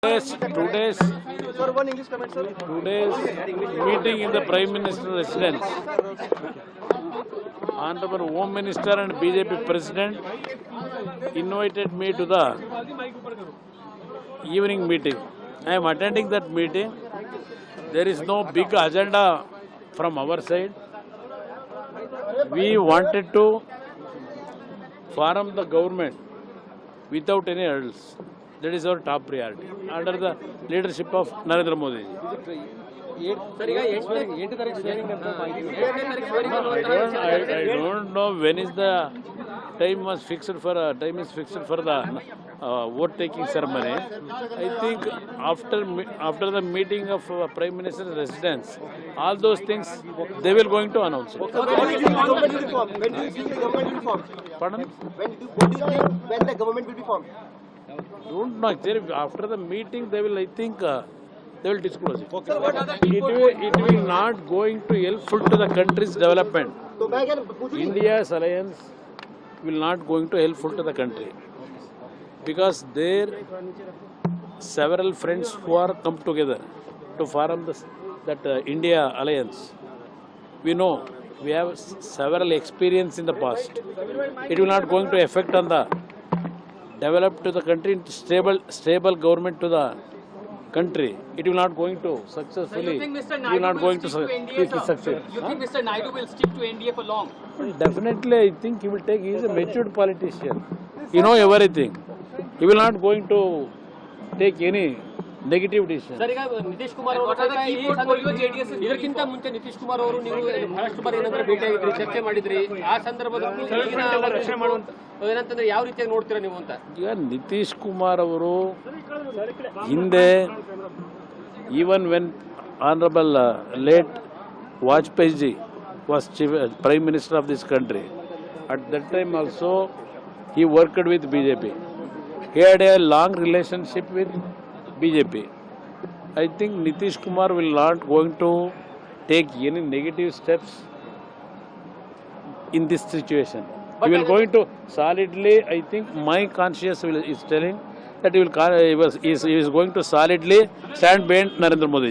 Today's meeting in the Prime Minister residence, Honorable Home Minister and BJP President invited me to the evening meeting. I am attending that meeting. There is no big agenda from our side. We wanted to form the government without any hurdles. That is our top priority under the leadership of Narendra Modi. I don't know when is the time was fixed for the vote taking ceremony. I think after the meeting of Prime Minister's residence, all those things they will going to announce it. Pardon? When the government will be formed? Don't know. Actually, after the meeting, they will. I think they will disclose it. It will not going to helpful to the country's development. India's alliance will not going to helpful to the country because there several friends who are come together to form that India alliance. We know we have several experience in the past. It will not going to affect on the develop to the country, stable government to the country. It will not going to successfully. So you think Mr. Naidu will stick to NDA, sir? You think Mr. Naidu will stick to NDA for long? Well, definitely, I think he will take. He is a matured politician. He know everything. He will not going to take any negative decision. Sir ಈಗ ನಿತೀಶ್ ಕುಮಾರ್ ಅವರು JDS ಇದಕ್ಕಿಂತ ಮುಂಚೆ ನಿತೀಶ್ ಕುಮಾರ್ ಅವರು ನೀವು ಬಹಳಷ್ಟು ಬಾರಿ ಏನಂದ್ರೆ ಭೇಟಿಯಾಗಿದ್ರಿ, ಚರ್ಚೆ ಮಾಡಿದ್ರಿ. ಆ ಸಂದರ್ಭದಲ್ಲಿ ಏನಂತಂದ್ರೆ ಯಾವ ರೀತಿಯಾಗಿ ನೋಡ್ತೀರಾ ನೀವು ಅಂತ? ಈಗ ನಿತೀಶ್ ಕುಮಾರ್ ಅವರು ಹಿಂದೆ even when Honorable late Vajpayee ji was Prime Minister of this country, at that time also he worked with BJP. He had a long relationship with BJP. I think Nitish Kumar will not going to take any negative steps in this situation. He will going to solidly, I think my conscience is telling that he is going to solidly stand behind Narendra Modi.